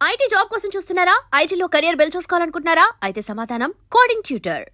IT job కోసం చూస్తున్నారా? ఐటీలో కెరియర్ బిల్డ్ చూసుకోవాలనుకుంటున్నారా? అయితే సమాధానం కోడింగ్ ట్యూటర్.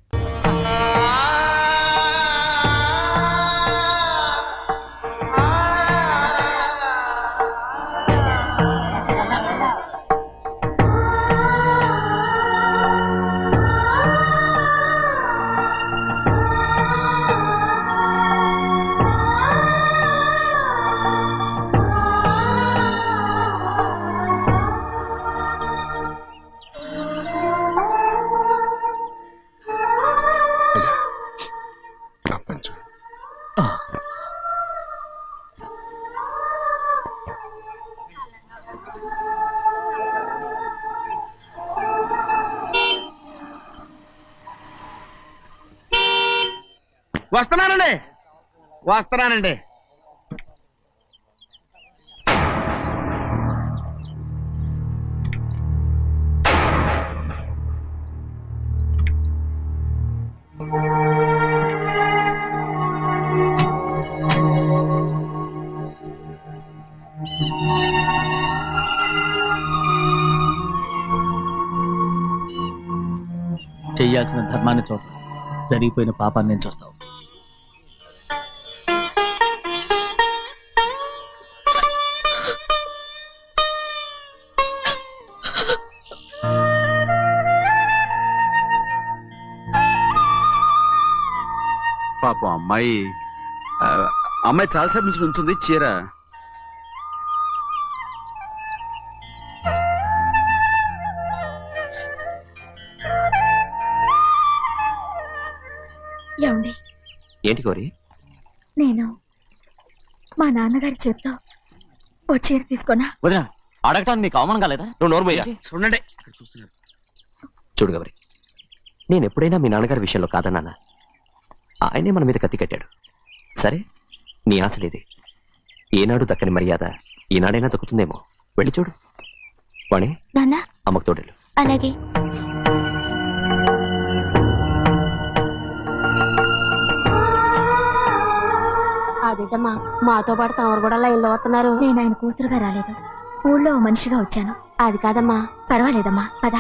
వస్తున్నానండి. చెయ్యాల్సిన ధర్మాన్ని చూడ జరిగిపోయిన పాపాన్ని నేను చూస్తావు. పాపం అమ్మాయి చాలాసేపు నుంచి ఉంచుంది చీర. ఏమండి? ఏంటి కోరి? నేను మా నాన్నగారి చేత్తో ఓ చీర తీసుకున్నా. వదినా, అడగటానికి నీకు అవమానం కాలేదా? నువ్వు నోర్మయ్యా. చూడండి చూస్తున్నాడు. చూడు గౌరి, నేను ఎప్పుడైనా మీ నాన్నగారి విషయంలో కాదన్నానా? ఆయనే మన మీద కత్తి కట్టాడు. సరే, నీ ఆశలేది. ఏనాడు దక్కని మర్యాద ఈనాడైనా దక్కుతుందేమో. వెళ్ళి చూడు. వాణి, నాన్న అమ్మకు తోడేలు. అలాగే. అదేటమ్మా, మాతో పాటు తమరు కూడా లైన్లో వస్తున్నారు. నేను ఆయన కూతురుగా రాలేదు, ఊళ్ళో ఓ మనిషిగా వచ్చాను. అది కాదమ్మా. పర్వాలేదమ్మా, పద.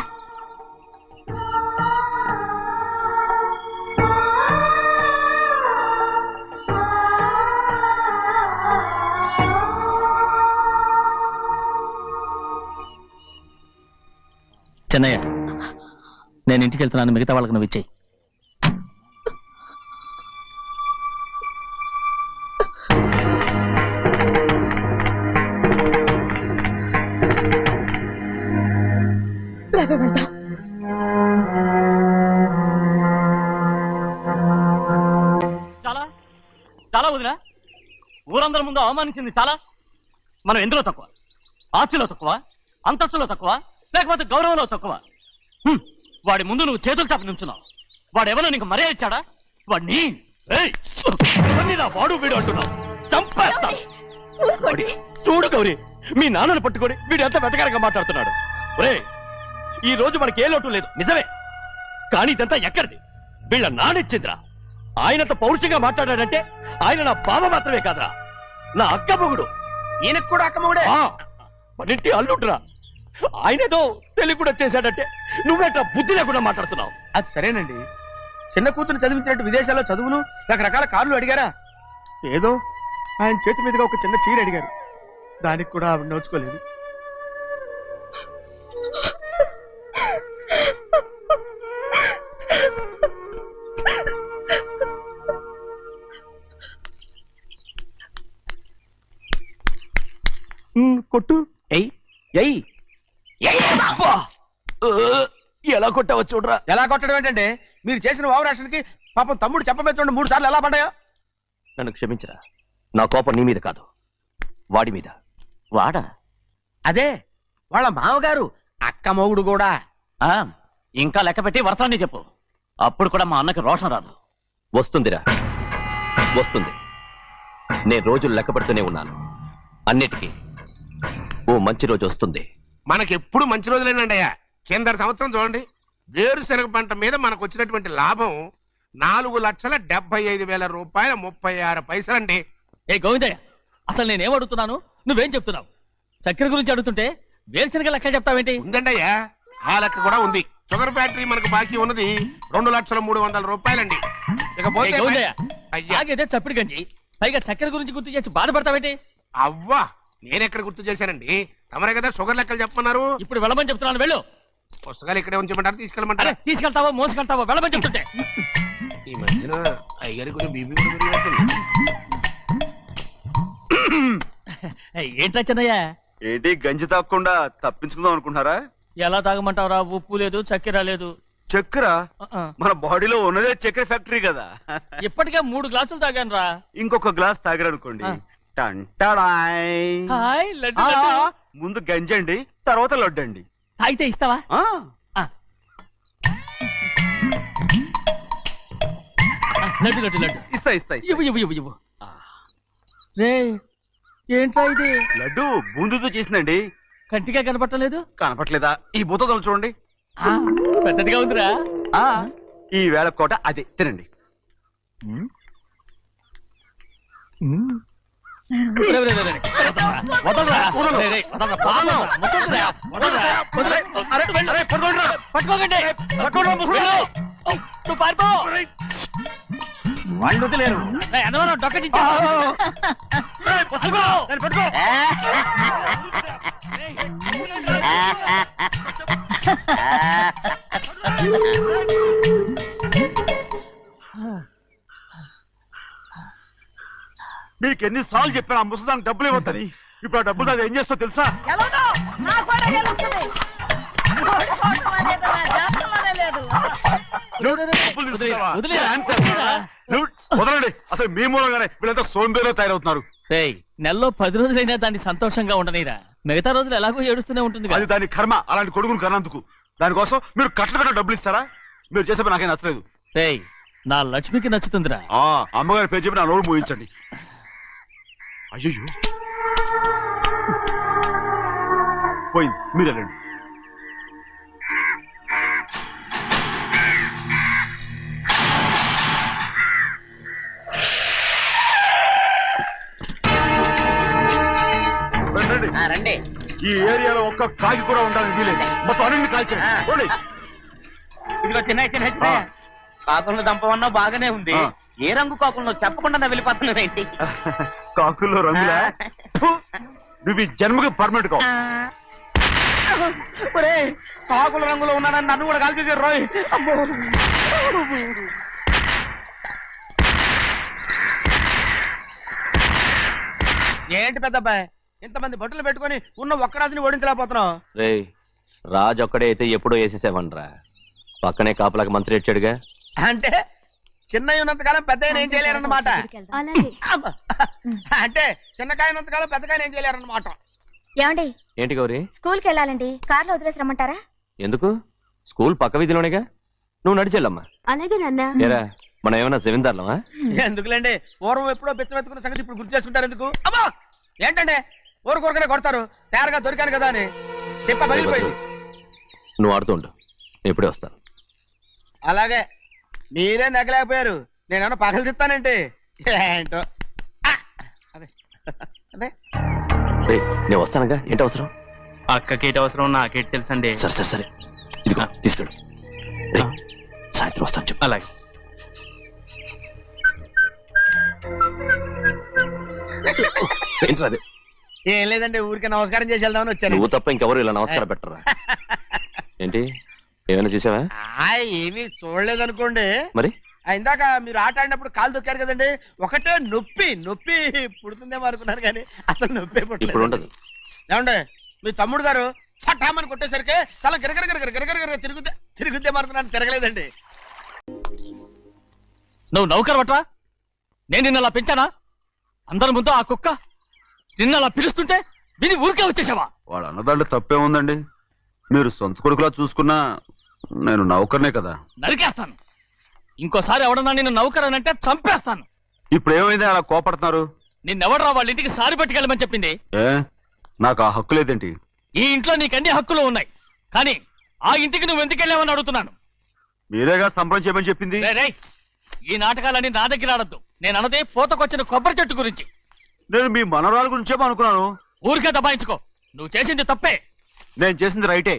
చెన్నయ్య, నేను ఇంటికి వెళ్తున్నాను. మిగతా వాళ్ళకి నువ్వు ఇచ్చేయి. వెళ్దాం. చాలా చాలా వదినా, ఊరందరి ముందు అవమానించింది చాలా. మనం ఎందులో తక్కువ? ఆస్తిలో తక్కువ? అంతస్తులో తక్కువ? లేకపోతే గౌరవంలో తక్కువ? వాడి ముందు నువ్వు చేతులు చాపి నుంచున్నావు. వాడెవరో నీకు మర్యాద ఇచ్చాడా? వాడిని వాడు వీడు అంటున్నావు. చంపేస్తా. చూడు గౌరీ, మీ నాన్నను పట్టుకొని వీడు ఎంత వెతకారంగా మాట్లాడుతున్నాడు. ఒరే, ఈ రోజు మనకి ఏ లోటు లేదు నిజమే, కానీ ఇదంతా ఎక్కడిది? వీళ్ళ నానిచ్చిందిరా. ఆయనంత పౌరుషంగా మాట్లాడాడంటే ఆయన నా బావ మాత్రమే కాదురా, నా అక్క మొగుడు. ఈయనకు కూడా అక్క మొగుడే. పన్నింటి అల్లుడురా. ఆయనేదో తెలివి కూడా చేశాడంటే నువ్వేట్లా బుద్ధి లేకుండా మాట్లాడుతున్నావు. అది సరేనండి, చిన్న కూతురు చదివించినట్టు విదేశాల్లో చదువులు రకరకాల కార్లు అడిగారా? ఏదో ఆయన చేతి మీదుగా ఒక చిన్న చీర అడిగారు, దానికి కూడా ఆవిడ నోచుకోలేదు. కొట్టు. ఎలా కొట్టావో చూడరా. ఎలా కొట్టడం ఏంటంటే, మీరు చేసిన వావరాక్షణకి పాపం తమ్ముడు చెప్పబెట్టండి 3 సార్లు ఎలా పడ్డాయో. నన్ను క్షమించరా, నా కోపం నీ మీద కాదు, వాడి మీద. వాడా? అదే వాళ్ళ మామగారు అక్క మొగుడు కూడా. ఇంకా లెక్క పెట్టి వరసాన్ని చెప్పు, అప్పుడు కూడా మా అన్నకి రోషం రాదు. వస్తుందిరా, వస్తుంది. నేను రోజులు లెక్క పెడుతూనే ఉన్నాను. అన్నిటికీ ఓ మంచి రోజు వస్తుంది. మనకెప్పుడు మంచి రోజులేనండి అయ్యా. కింద సంవత్సరం చూడండి, వేరుశనగ పంట మీద మనకు వచ్చినటువంటి లాభం 4,75,000 రూపాయల 36 పైసలండి. ఏ గోవిందయ్య, అసలు నేనేం అడుగుతున్నాను, నువ్వేం చెప్తున్నావు? చక్కెర గురించి అడుగుతుంటే వేరుశనగ లెక్క చెప్తావేంటి? ఉందండి అయ్యా, ఆ లెక్క కూడా ఉంది. షుగర్ ఫ్యాక్టరీ మనకు బాకీ ఉన్నది 2,300,000 రూపాయలండి. ఇకపోతే అయ్యా, ఆగేదే చప్పిడి గంజి, పైగా చక్కెర గురించి గుర్తు చేసి బాధపడతావేంటి? అవ్వా, నేనెక్కడ గుర్తు చేశానండి? తమరే కదా షుగర్ లెక్కలు చెప్పమన్నారు. ఇప్పుడు వెళ్ళమని చెప్తున్నాను, వెళ్ళు. పుస్తకాలు ఇక్కడే ఉంచమంటారు, తీసుకెళ్ళమంటారా? అరే తీసుకెళ్తావో మోసుకెళ్తావో వెళ్ళమని చెప్తుంటే. ఈ మధ్యన అయ్యగారి కొంచెం బీపీ కూడా పెరిగినట్టుంది. ఏంట్రా చిన్నయ్య, ఏంటి గంజి తాగకుండా తప్పించుకుందాం అనుకుంటున్నారా? ఎలా తాగమంటావురా? ఉప్పు లేదు, చక్కెర లేదు. చక్కెర మన బాడీలో ఉన్నదే చక్కెర ఫ్యాక్టరీ కదా. ఇప్పటికే 3 గ్లాసులు తాగాను రా. ఇంకొక గ్లాస్ తాగారనుకోండి, టంటాడాయ్. హాయ్ లడ్డు ఆ, లడ్డు. ముందు గంజండి, తర్వాత లడ్డండి. తాగితే ఇస్తావా? ఆ, లడ్డు లడ్డు లడ్డు ఇస్తా ఇస్తా ఇస్తా. ఇవ్వు ఇవ్వు ఇవ్వు ఇవ్వు. రే ఏంట్రా ఇది? లడ్డు బూందుతో చేసిందండి. కంటిగా కనపట్టలేదు. కనపట్లేదా? ఈ బూతలు చూడండి. పెద్దదిగా ఉందిరా. ఆ, ఈ వేళ కోట అదే తినండి. రే, రే, రే, రే. వదలరా. రే, రే, వదలరా. పాపం. ముసలిరా. వదలరా. వదలరా. పట్టుకోకండి. వెళ్ళు. నువ్వు పారిపో. వాళ్ళు వదిలేరు. రే, అన్నవరం డొక్కచించా. పట్టుకో. మీకు ఎన్నిసార్లు చెప్పాను ఆ ముసదానికి డబ్బులు ఇవ్వద్దని. ఇప్పుడు ఆ డబ్బులు అది ఏం చేస్తో తెలుసా? డబ్బులు తీసుకుంటావా? వదిలేరా. డాన్స్ చేస్తావా? నువ్వు వదలండి. అసలు మీ మూలంగానే వీళ్ళంతా సోంబేలో తయారవుతున్నారు. రేయ్, నెలలో 10 రోజులైనా దాన్ని సంతోషంగా ఉండనీరా. మిగతా రోజులు ఎలాగో ఏడుస్తూనే ఉంటుంది అది కదా. దాని కర్మ. అలాంటి కొడుకును కన్నందుకు దానికోసం మీరు కట్ట డబ్బులు ఇస్తారా? మీరు చేసే పని నాకేం నచ్చలేదు. రేయ్, నా లక్ష్మికి నచ్చుతుందిరా. ఆ అమ్మగారి పేరు చెప్పి నా నోరు మోయించండి. అయ్యో పోయింది, మీరు వెళ్ళండి. రండి. ఈ ఏరియాలో ఒక్క కాకి కూడా ఉండాలని వీలేదు. మొత్తం అన్ని కాల్చండి. ఇదిగో చిన్న చిన్న కాకులను దంపమన్నా బాగానే ఉంది. ఏ రంగు కాకులను చెప్పకుండా వెళ్ళిపోతున్నావు ఏంటి? కాకుల్లో రంగులా? ఫు! నువ్వు ఈ జన్మకి పర్మనెంట్ కావు. కాకుల రంగులో ఉన్నానని నన్ను కూడా కాల్చేసారు రోయ్. ఏంటి పెద్దబ్బాయి, ఇంతమంది బట్టలు పెట్టుకుని ఉన్న ఒక్కరాజుని ఓడించలేకపోతున్నావు? రేయ్, రాజు ఒక్కడే అయితే ఎప్పుడో వేసేసేవనరా. పక్కనే కాపలాకి మంత్రి వచ్చాడుగా. అంటే చిన్నయ్య ఉన్నంతకాలం పెద్ద ఏం చేయలేరన్నమాట. అలాగే. అంటే చిన్నకాయ ఉన్నంతకాలం పెద్దకాయ ఏం చేయలేరన్నమాట. ఏమండి, ఏంటి గౌరీ? స్కూల్కి వెళ్ళాలండి. కార్లో వదిలేసి రమ్మంటారా? ఎందుకు? స్కూల్ పక్క వీధిలోనేగా, నువ్వు నడిచెళ్ళమ్మా. అలాగే నాన్న. ఏరా, మనం ఏమన్నా జమీందార్లమా? ఎందుకులేండి, పూర్వం ఎప్పుడో బిచ్చమెత్తుకున్న సంగతి ఇప్పుడు గుర్తు చేసుకుంటారు ఎందుకు? అమ్మా ఏంటంటే ఊరుకోరకనే కొడతారు. తయారుగా దొరికాను కదా అని తిప్ప పగిలిపోయింది. నువ్వు ఆడుతూ ఉండు, ఎప్పుడే వస్తాను. అలాగే, మీరే నగలేకపోయారు, నేనేమన్నా పగలు తిస్తానంటే ఏంటో. అదే అదే రేయ్, నేను వస్తానుగా. ఏంటి అవసరం? అక్కకేటి అవసరం నాకేటి తెలుసండి. సరే సరే సరే, ఇదిగో తీసుకెళ్ళు. రేయ్, సాయంత్రం వస్తాను చెప్పు. అలాగే. ఏంట్రా అది? ఏం లేదండి, ఊరికే నమస్కారం చేసి వెళ్దామని వచ్చాను. నువ్వు తప్ప ఇంకెవరు ఇలా నమస్కారం పెట్టరా? ఏంటి, ఏమైనా చూసావా? ఏమీ చూడలేదనుకోండి. మరి ఇందాక మీరు ఆట ఆడినప్పుడు కాలు దొక్కారు కదండి, ఒకటే నొప్పి నొప్పి పుడుతుందేమో అనుకున్నారు కానీ అసలు నొప్పి ఇప్పుడు ఉండదు. ఏమండి, మీ తమ్ముడు గారు ఫటామని కొట్టేసరికి తల గిరగిర తిరుగుద్దేమో అనుకున్నాను, తిరగలేదండి. నువ్వు నౌకర్ పట్రా. నేను నిన్న అలా పెంచానా? అందరి ముందు ఆ కుక్క నిన్న అలా పిలుస్తుంటే విని ఊరికే వచ్చేసావా? వాడు అన్నదాంట్లో తప్పే ఉందండి. మీరు సొంత కొడుకులా చూసుకున్నా నేను నౌకర్నే కదా. నరికేస్తాను. ఇంకోసారి ఎవడన్నా నిన్ను నౌకర్ అని అంటే చంపేస్తాను. ఇప్పుడు ఏమైంది అలా కోపడుతున్నారు? నిన్నెవడరా వాళ్ళ ఇంటికి సారి పట్టుకెళ్ళమని చెప్పింది? ఏ, నాకు ఆ హక్కు లేదేంటి? ఈ ఇంట్లో నీకు అన్ని హక్కులు ఉన్నాయి, కానీ ఆ ఇంటికి నువ్వు ఎందుకు వెళ్ళావని అడుగుతున్నాను. మీరేగా సంబరం చేయమని చెప్పింది. రేయ్, ఈ నాటకాలన్నీ నా దగ్గర ఆడద్దు. నేను అన్నదే పూతకొచ్చిన కొబ్బరి చెట్టు గురించి. నేను మీ మనవరాల గురించేమో అనుకున్నాను. ఊరికే దబాయించుకో. నువ్వు చేసింది తప్పే. నేను చేసింది రైటే.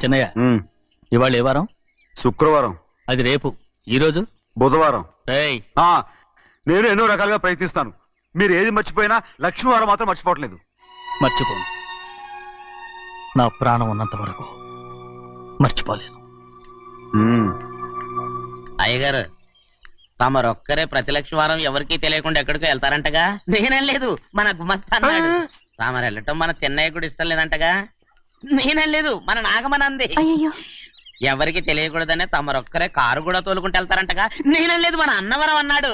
చెన్నయ్య, ఉమ్, ఇవాళ ఏ వారం? శుక్రవారం. అది రేపు. ఈ రోజు బుధవారం. రేయ్, ఆ, నేను ఎన్నో రకాలుగా ప్రయత్నిస్తాను. మీరు ఏది మర్చిపోయినా లక్ష్మీవారం మాత్రం మర్చిపోవట్లేదు. మర్చిపోను. నా ప్రాణం ఉన్నంత వరకు మర్చిపోలేను. ఉమ్, అయ్యగారు, తమరొక్కరే ప్రతి లక్షవారం ఎవరికీ తెలియకుండా ఎక్కడికో వెళ్తారంటగా? నేనేం లేదు, మన గుమస్తా అన్నాడు. తామరు వెళ్ళటం మన చెన్నయ్య కూడా ఇష్టం లేదంటగా? నేనేం లేదు, మన నాగమనంది. అయ్యో, ఎవరికి తెలియకూడదనే తమరొక్కరే కారు కూడా తోలుకుంటూ వెళ్తారంటగా? నేనేం లేదు, మన అన్నవరం అన్నాడు.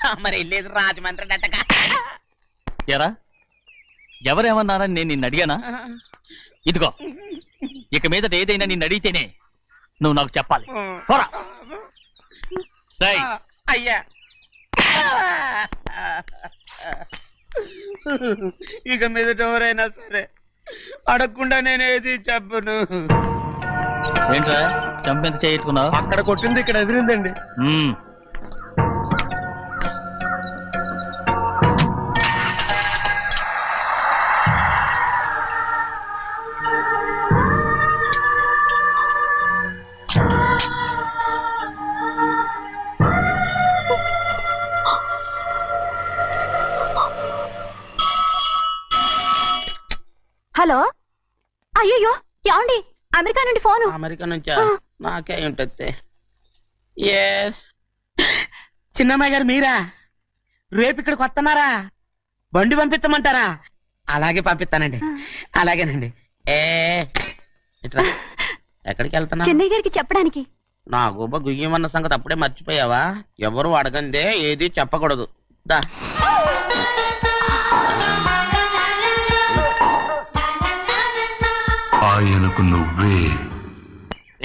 తమరు వెళ్ళేది రాజమండ్రి అంటగా? ఎరా, ఎవరేమన్నారని నేను నిన్ను అడిగానా? ఇదిగో, ఇక మీదట ఏదైనా నిన్ను అడిగితేనే నువ్వు నాకు చెప్పాలి. పోరా. రేయ్, అయ్యా, ఇక మీదట ఎవరైనా సరే అడగకుండా నేనేది చెప్పను. ఏంట్రా చంపెంత చేయించుకున్నావు? అక్కడ కొట్టింది ఇక్కడ ఎదిరిందండి. హలో. అయ్యో, ఏమండి? అమెరికా నుండి ఫోను. అమెరికా నుంచా? నాకే ఉంటుంది. ఎస్, చిన్నమ్మాయి గారు మీరా? రేపు ఇక్కడికి వస్తున్నారా? బండి పంపిస్తామంటారా? అలాగే పంపిస్తానండి. అలాగేనండి. ఇట్రా. ఎక్కడికి వెళ్తున్నా? చెన్నై గారికి చెప్పడానికి. నా గుబ్బ గుయ్యమన్న సంగతి అప్పుడే మర్చిపోయావా? ఎవరు అడగందే ఏది చెప్పకూడదు. దా. ఆయనకు నువ్వే.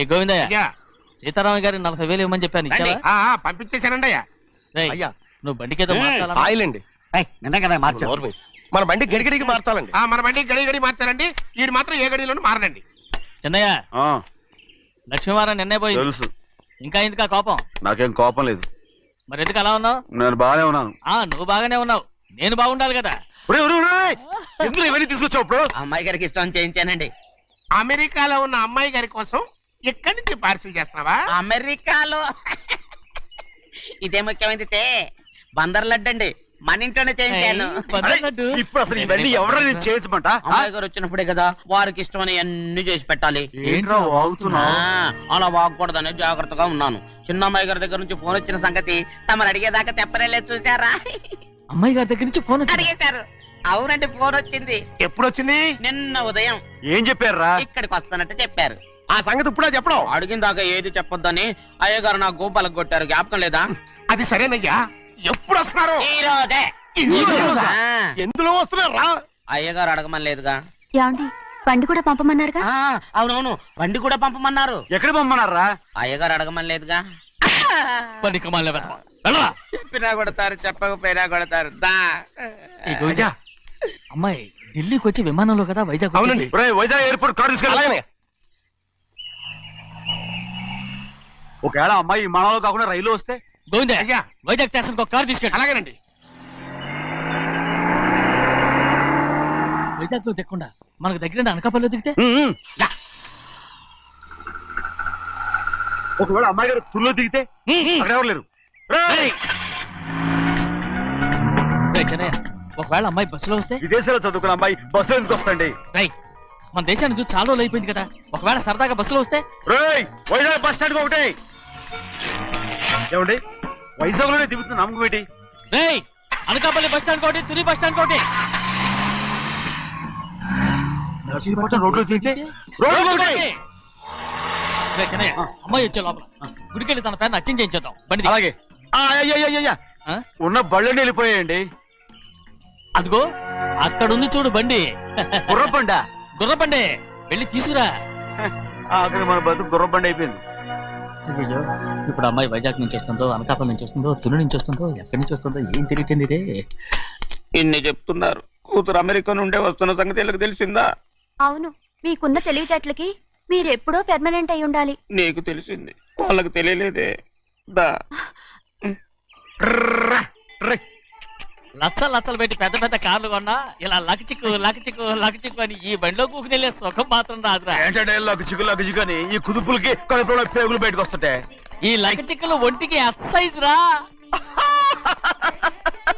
ఏ గోవిందయ్య, అయ్యా, సీతారామయ్య గారి 40,000 ఇవ్వమని చెప్పాను, ఇచ్చావా? పంపించేశానండి అయ్యా. రేయ్, అయ్యా, నువ్వు బండికేదో మార్చాలా? ఆయిల్ అండి. నిన్న కదా మార్చారు. నోర్మి. మన బండి గడిగడికి మార్చాలండి. మన బండి గడి గడి మార్చాలండి. వీడు మాత్రం ఏ గడిలోనూ మారనండి. చెన్నయ్య, ఆ, లక్ష్మీవారం నిన్నే పోయింది. తెలుసు. ఇంకా ఎందుకా కోపం? నాకేం కోపం లేదు. మరి ఎందుకు అలా ఉన్నావు? నేను బాగానే ఉన్నాను. నువ్వు బాగానే ఉన్నావు, నేను బాగుండాలి కదా. ఎందుకు ఇవన్నీ తీసుకొచ్చావు ఇప్పుడు? అమ్మాయి గారికి ఇష్టం చేయించానండి. అమెరికాలో ఉన్న అమ్మాయి గారి కోసం ఎక్కడి నుంచి పార్సిల్ చేస్తున్నావా? అమెరికాలో ఇదే ముఖ్యమైనది. బందర్ లడ్డు అండి, మన ఇంట్లోనే చేయించాను. ఇప్పుడు అసలు ఇవన్నీ ఎవరైనా చేయించమంట? అమ్మాయి గారు వచ్చినప్పుడే కదా వారికి ఇష్టమని అన్ని చేసి పెట్టాలి. ఏంట్రా వాగుతున్నా? అలా వాగకూడదని జాగ్రత్తగా ఉన్నాను. చిన్న అమ్మాయి గారి దగ్గర నుంచి ఫోన్ వచ్చిన సంగతి తమరు అడిగేదాకా చెప్పలేదు. చూసారా? అమ్మాయి గారి దగ్గర నుంచి ఫోన్ అడిగేశారు. అవునండి, ఫోన్ వచ్చింది. ఎప్పుడు వచ్చింది? నిన్న ఉదయం. ఏం చెప్పారా? ఇక్కడికి వస్తానంటే చెప్పారు. ఆ సంగతి ఇప్పుడే చెప్పడం. అడిగిన దాకా ఏది చెప్పొద్దని అయ్యగారు నా గోపాలకు కొట్టారు. జ్ఞాపకం లేదా? అది సరేనయ్యా, ఎప్పుడు వస్తున్నారు? ఈ రోజే. ఎందులో వస్తున్నారా? అయ్యగారు అడగమని లేదుగా. ఏమండి, బండి కూడా పంపమన్నారుగా? అవునవును, బండి కూడా పంపమన్నారు. ఎక్కడ పంపమన్నారా? అయ్యగారు అడగమని లేదుగా. చెప్పినా కొడతారు, చెప్పకపోయినా కొడతారు. దా. అమ్మాయి ఢిల్లీకి వచ్చి విమానంలో కదా వైజాగ్ అవునండి. వైజాగ్ ఎయిర్పోర్ట్ కార్ తీసుకెళ్ళి. ఒకవేళ అమ్మాయి విమానంలో కాకుండా రైలు వస్తే? గోవిందయ్య, అయ్యా, వైజాగ్ స్టేషన్ ఒక కార్ తీసుకెళ్ళి. అలాగేనండి. వైజాగ్ లో దిక్కుండా మనకు దగ్గర అనకాపల్లిలో దిగితే? ఒకవేళ అమ్మాయి గారు తుల్లో దిగితే? అక్కడ ఎవరు లేరు. చెన్నయ్య, ఒకవేళ అమ్మాయి బస్సులో వస్తే? విదేశాల్లో చదువుకున్న అమ్మాయి బస్సులో ఎందుకు వస్తండి? మన దేశాన్ని చూసి చాలా రోజులు అయిపోయింది కదా, ఒకవేళ సరదాగా బస్సులో వస్తే? వైజాగ్ బస్ స్టాండ్ ఒకటి. ఏమండి, వైజాగ్ లోనే దిగుతున్న నమ్మకం ఏంటి? అనకాపల్లి బస్ స్టాండ్ కోటి, తుని బస్ స్టాండ్ కోటి. నర్సీపట్నం రోడ్లో దిగితే అమ్మాయి వచ్చే లోపల గుడికెళ్ళి తన పేరుని అచ్చం చేయించేద్దాం. బండి దిగు. అలాగే. ఉన్న బళ్ళని వెళ్ళిపోయాయండి. అదిగో అక్కడుంది చూడు బండి. అయ్యో ఇప్పుడు అమ్మాయి వైజాగ్ నుంచి వస్తుందో అనకాపల్లి నుంచి వస్తుందో తుని నుంచి వస్తుందో ఎక్కడి నుంచి వస్తుందో ఏం తెలియటండి ఇదే. ఇన్ని చెప్తున్నారు, కూతురు అమెరికా నుండే వస్తున్న సంగతి వీళ్ళకి తెలిసిందా? అవును, మీకున్న తెలివితేటలకి మీరెప్పుడో పెర్మనెంట్ అయి ఉండాలి. నీకు తెలిసింది, వాళ్ళకి తెలియలేదే. దా లచ్చలు పెట్టి పెద్ద పెద్ద కార్లు కొన్నా ఇలా లకచిక్కు అని ఈ బండిలో కూకుని వెళ్ళే సుఖం మాత్రం రాదురా. ఏంటంటే లగచిక్కు అని ఈ కుదుపులకి కడుపులో పేగులు బయటకు వస్తుంటే ఈ లకచిక్కులు ఒంటికి ఎక్సైజ్ రా.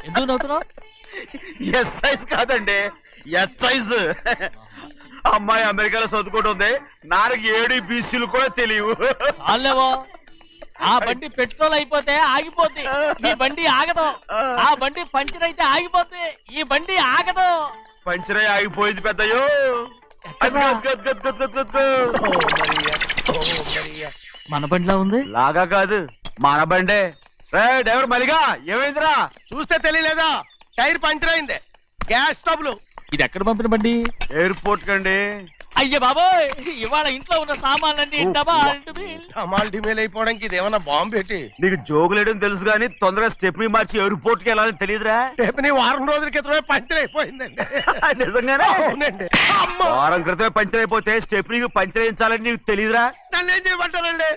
ఎందుకు నవ్వుతున్నావు? ఎస్ సైజ్ కాదండి, ఎస్ సైజ్. అమ్మాయి అమెరికాలో చదువుకుంటుంది, నాకు 7 బీసీలు కూడా తెలియవు. చాలేవో, ఆ బండి పెట్రోల్ అయిపోతే ఆగిపోద్ది, ఈ బండి ఆగదు. ఆ బండి పంచర్ అయితే ఆగిపోద్ది, ఈ బండి ఆగదు. పంచరై ఆగిపోయింది పెద్దయ్యో. మన బండిలో ఉంది. లాగా కాదు, మన బండే. డ్రైవర్ మలిగా ఏమైందిరా? చూస్తే తెలియలేదా? టైర్ పంచర్ అయింది. గ్యాస్ స్టవ్లు. ఇది ఎక్కడ పంపిన బండి? ఎయిర్పోర్ట్ కండి. అయ్యే బాబోయ్, ఇవాళ ఇంట్లో ఉన్న సామాన్లన్నీ డబాల్ అమాల్ డిమేల్ అయిపోవడానికి ఇదేమన్నా బాంబు పెట్టి? నీకు జోగులేయడం తెలుసు కానీ తొందరగా స్టెప్ని మార్చి ఎయిర్పోర్ట్ కి వెళ్ళాలని తెలియదురా? టేపని వారం రోజుల క్రితమే పంచర్ అయిపోయిందండి. నిజంగానే? అవునండి. వారం క్రితమే పంచర్ అయిపోతే స్టెప్నీకి పంచర్ వేయించాలని నీకు తెలియదురా? నన్ను ఏం చేయమంటారండి?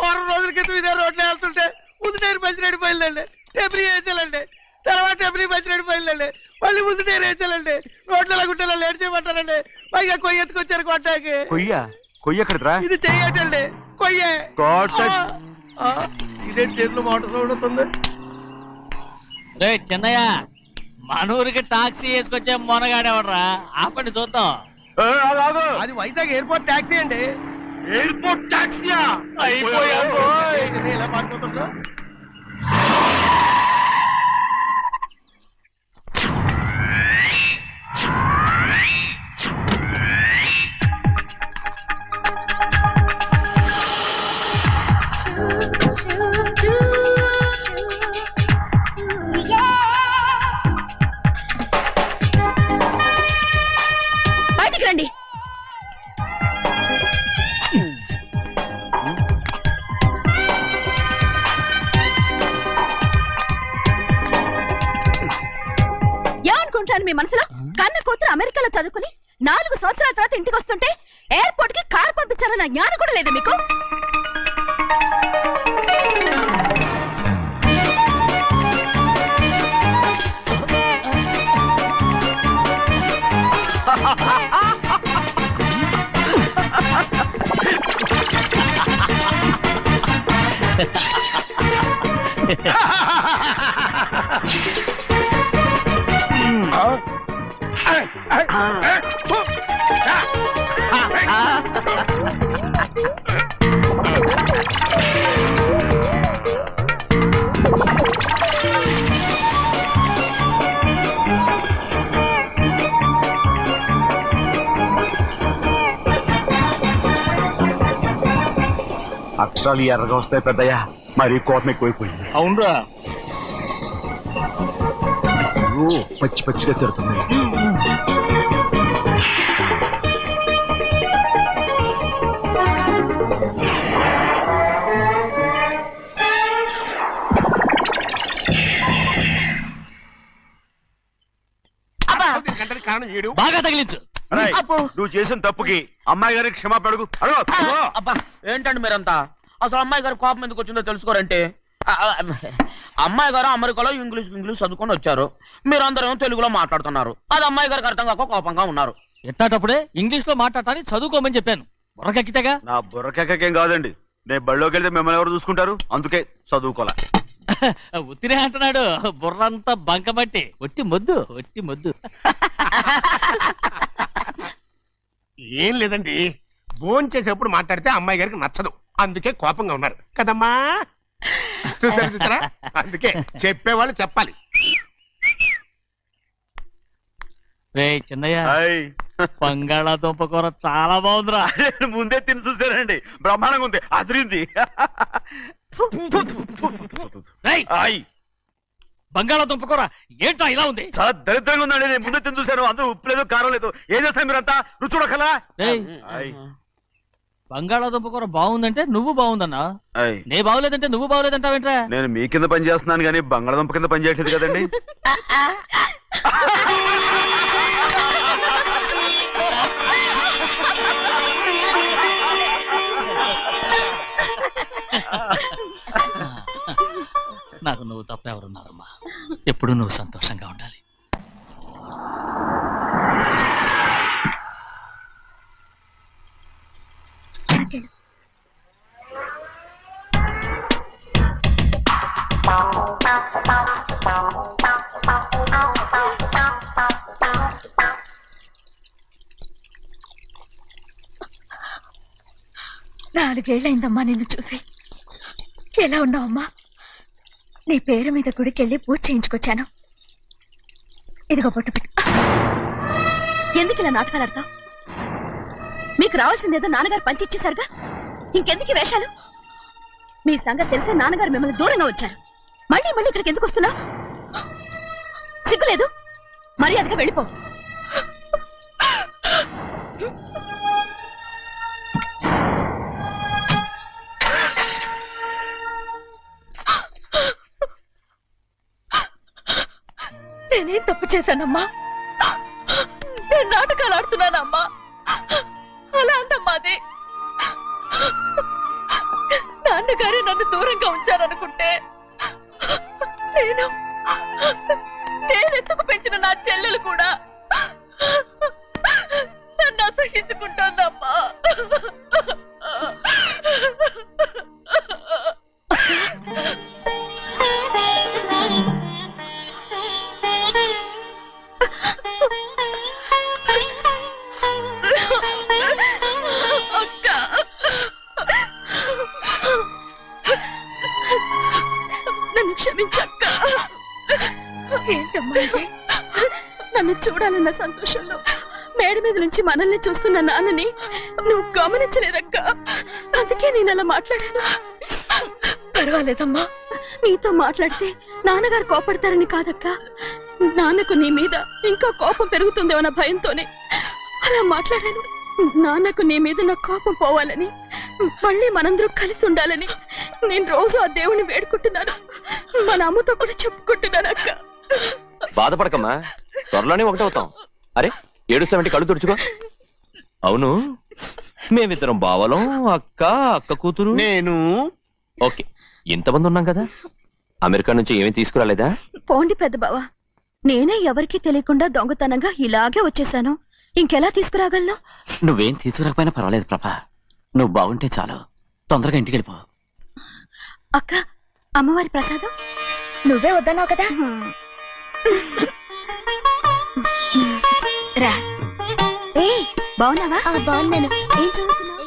వారం రోజుల క్రితం ఇదే రోడ్లో వెళ్తుంటే ముందు టైర్ పంచర్ అయిపోయిందండి. టేపని వేసాలండి, తర్వాత టేపని పంచర్ అయిపోయిందండి, మళ్ళీ ముందు టైర్ వేసాలండి. రోడ్లు ఎలా గుంటే లేట్ చేయమంటారండి. పైగా కొయ్య ఎత్తుకొచ్చారు కొట్టాకి. కొయ్య ఎక్కడిరా? ఇది చెయ్యటండి, కొయ్యే. ఇదేంటి చేతిలో మోటార్ సౌండ్ అవుతుంది? రే చిన్నయ్య, మనూరికి టాక్సీ వేసుకొచ్చే మొనగాడేవడరా? ఆపండి చూద్దాం. అది వైజాగ్ ఎయిర్పోర్ట్ టాక్సీ అండి. ఎయిర్పోర్ట్ టాక్సీయా? ఇలా పారిపోతుండ్రా? బయటికి రండి. ఏమనుకుంటాను మీ మనసులో? కన్న కూతురు అమెరికాలో చదువుకుని 4 సంవత్సరాల తర్వాత ఇంటికి వస్తుంటే ఎయిర్పోర్ట్ కి కారు పంపించాలన్న జ్ఞానం కూడా లేదా మీకు? అక్షరాలు ఎర్రగా వస్తాయి పెద్దయ్యా, మరి కోపం ఎక్కువైపోయింది. అవునరా? పచ్చి పచ్చిగా తిడుతుంది. కారణం ఏడు బాగా తగిలించు. నువ్వు చేసిన తప్పుకి అమ్మాయి గారికి క్షమాపణ అడుగు. అబ్బా ఏంటండి మీరంతా? అసలు అమ్మాయి గారు కోపం ఎందుకు వచ్చిందో తెలుసుకోరంటే, అమ్మాయి గారు అమెరికాలో ఇంగ్లీష్ చదువుకొని వచ్చారు, మీరందరూ తెలుగులో మాట్లాడుతున్నారు. అది అమ్మాయి గారికి అర్థం కాక కోపంగా ఉన్నారు. ఎట్టాటప్పుడే ఇంగ్లీష్ లో మాట్లాడటానికి చదువుకోమని చెప్పాను. బుర్రకెక్కితేగా. నా బుర్రకేకేం కాదండి, నేను బళ్ళోకి వెళ్తే మిమ్మల్ని ఎవరు చూసుకుంటారు, అందుకే చదువుకోలే. ఉత్తిరే అంటున్నాడు, బుర్రంతా బంకబట్టి. ఒట్టి మొద్దు. ఏం లేదండి, భోజనం చేసేప్పుడు మాట్లాడితే అమ్మాయి గారికి నచ్చదు, అందుకే కోపంగా ఉన్నారు కదమ్మా. చూసారా? అందుకే చెప్పేవాళ్ళు చెప్పాలి. రే చిన్నయ్య, బంగాళాదుంప కూర చాలా బాగుందిరా. ముందే తిని చూసానండి, బ్రహ్మాండంగా ఉంది, అదిరింది. బంగాళాదుంప కూర ఏంటా ఇలా ఉంది? చాలా దరిద్రంగా ఉందండి. నేను ముందే తిని చూశాను, అందరూ ఉప్పు లేదు కారం లేదు. ఏం చేస్తారు మీరంతా? రుచి చూడకలా. బంగాళాదుంప కూర బాగుందంటే నువ్వు బాగుందన్నా, నే బాగులేదంటే నువ్వు బాగులేదంటావేంట్రా? నేను మీ కింద పని చేస్తున్నాను కానీ బంగాళదుంప కింద పని చేయట్లేదు కదండి. నాకు నువ్వు తప్ప ఎవరున్నారమ్మా? ఎప్పుడు నువ్వు సంతోషంగా ఉండాలి. నాలుగేళ్లైందమ్మా నిన్ను చూసి. ఎలా ఉన్నావమ్మా? నీ పేరు మీద గుడికెళ్ళి పూజ చేయించుకొచ్చాను. ఇదిగో బొట్టు పెట్టు. ఎందుకు ఇలా నాటకాలు ఆడతావు? మీకు రావాల్సిందేదో నాన్నగారు పంచిచ్చేశారుగా, ఇంకెందుకు వేషాలు? మీ సంగతి తెలిసే నాన్నగారు మిమ్మల్ని దూరంగా వచ్చారు. మళ్ళీ మళ్ళీ ఇక్కడికి ఎందుకు వస్తున్నావు? సిగ్గులేదు? మర్యాదగా వెళ్ళిపో. నేనేం తప్పు చేశానమ్మా? నేను నాటకాలు ఆడుతున్నానమ్మా. అలా అందమ్మా అది. నాన్నగారే నన్ను దూరంగా ఉంచారనుకుంటే నేనెత్తుకు పెంచిన నా చెల్లెలు కూడా నన్ను అసహించుకుంటోందమ్మా. నన్ను క్షమించక్క. ఏంటమ్మా ఇది? నన్ను చూడాలన్న సంతోషంలో మేడ మీద నుంచి మనల్ని చూస్తున్న నాన్నని నువ్వు గమనించలేదక్క. అందుకే నేను అలా మాట్లాడాను. పర్వాలేదమ్మా, నీతో మాట్లాడితే నాన్నగారు కోపడతారని కాదక్క. నాన్నకు నీ మీద ఇంకా కోపం పెరుగుతుందేమన్న భయంతోనే అలా మాట్లాడాను. నాన్నకు నీ మీద నా కోపం పోవాలని, మళ్ళీ మనందరూ కలిసి ఉండాలని నేను రోజు ఆ దేవుని వేడుకుంటున్నాను. మన అమ్మతో కూడా చెప్పుకుంటున్నాను అక్క. బాధపడకమ్మా, త్వరలోనే ఒకటవుతాం. అరే ఏడుస్తామంటే కళ్ళు తుడుచుకో. అవును, మేమిద్దరం బావలం, అక్క అక్క కూతురు నేను. ఓకే, ఇంతమంది ఉన్నాం కదా. అమెరికా నుంచి ఏమీ తీసుకురాలేదా? పోండి పెద్ద బావా, నేనే ఎవరికీ తెలియకుండా దొంగతనంగా ఇలాగే వచ్చేసాను. ఇంకెలా తీసుకురాగలను? నువ్వేం తీసుకురాకపోయినా పర్వాలేదు ప్రభా, నువ్వు బాగుంటే చాలు. తొందరగా ఇంటికి వెళ్ళిపో. అక్క, అమ్మవారి ప్రసాదం నువ్వే వద్దన్నావు కదా. రా. ఏ బాగున్నావా? బాగున్నాను. ఏం చదువుతున్నావు?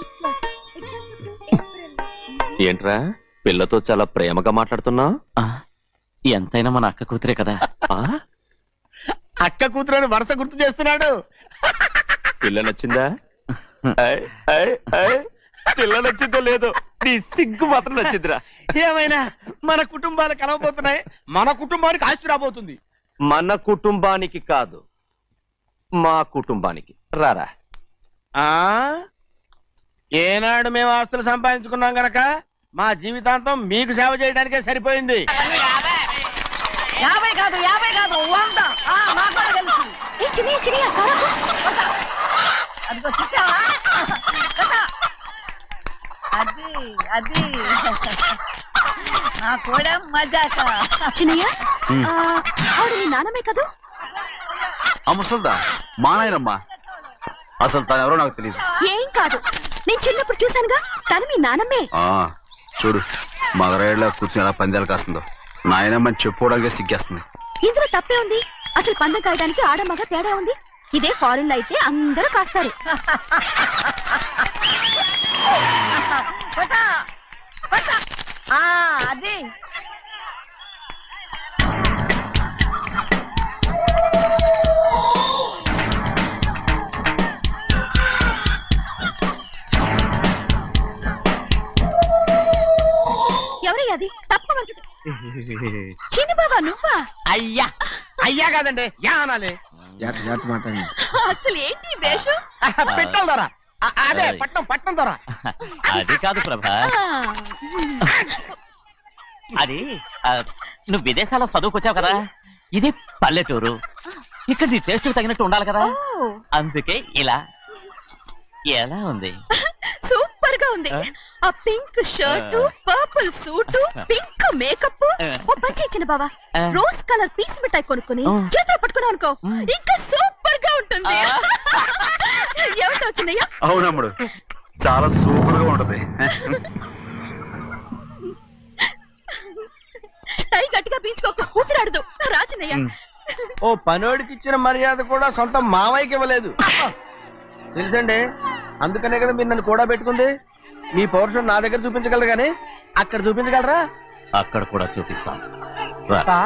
ఏంట్రా పిల్లతో చాలా ప్రేమగా మాట్లాడుతున్నావు? ఎంతైనా మన అక్క కూతురే కదా. అక్క కూతురు వరుస గుర్తు చేస్తున్నాడు. పిల్ల నచ్చిందా? పిల్ల నచ్చిందో లేదో, నీ సిగ్గు మాత్రం నచ్చిందిరా. ఏమైనా మన కుటుంబాలు కలవబోతున్నాయి. మన కుటుంబానికి ఆస్తి రాబోతుంది. మన కుటుంబానికి కాదు, మా కుటుంబానికి. రారా. ఏనాడు మేము ఆస్తులు సంపాదించుకున్నాం గనక మా జీవితాంతం మీకు సేవ చేయడానికే సరిపోయింది. 50 కాదు 100. నాకు కూడా తెలుసు. అదిగో చూసావా? అది నా కూడా మజాక. చిన్నయ్య, ఆవిడ నీ నాన్నమే కదా? ముసల్దా మా నాయనమ్మా. అసలు తను ఎవరో నాకు తెలియదు. ఏం కాదు, నేను చిన్నప్పుడు చూశానుగా, తను మీ నాన్నమ్మే. చూడు మగరాయిలా కూర్చుని ఎలా పందాలు కాస్తుందో. నాయనమ్మని చెప్పుకోవడానికి సిగ్గేస్తుంది. ఇందులో తప్పే ఉంది? అసలు పందెం కాయడానికి ఆడమగ తేడా ఉంది. ఇదే ఫారెన్ లో అయితే అందరూ కాస్తారు. అది ఎవరయ్యా? అది తప్పమంటు. చిన్ని బాబా నువ్వా? అయ్యా అయ్యా కాదండి, యా అనాలి. అసలు ఏంటి వేషం? పెట్టాలి ద్వారా అదే పట్నం పట్నం దొర. అది కాదు ప్రభా, అది నువ్వు విదేశాల్లో చదువుకొచ్చావు కదా, ఇది పల్లెటూరు, ఇక్కడ నీ టేస్ట్ తగినట్టు ఉండాలి కదా, అందుకే ఇలా. ఎలా ఉంది? సూపర్ గా ఉంది. ఆ pink shirt, purple suit, pink makeup. ఓ పంచి ఇచ్చిన బావా, రోజ్ కలర్ పీస్ మిఠాయి కొనుక్కొని చేతిలో పట్టుకున్నావు అనుకో, ఇంకా సూపర్ గా ఉంటుంది. ఏమిటో చిన్నయ్య? అవునమ్ముడు, చాలా సూపర్ గా ఉంటది. టై గట్టిగా పీంచుకోకు, ఊపిరాడదు. రా చిన్నయ్య. ఓ పనోడికి ఇచ్చిన మర్యాద కూడా సొంత మావయ్యకి ఇవ్వలేదు తెలుసండి. అందుకనే కదా మీరు నన్ను కూడా పెట్టుకుంది. మీ పౌరుషం నా దగ్గర చూపించగలరు కానీ అక్కడ చూపించగలరా? అక్కడ కూడా చూపిస్తాను.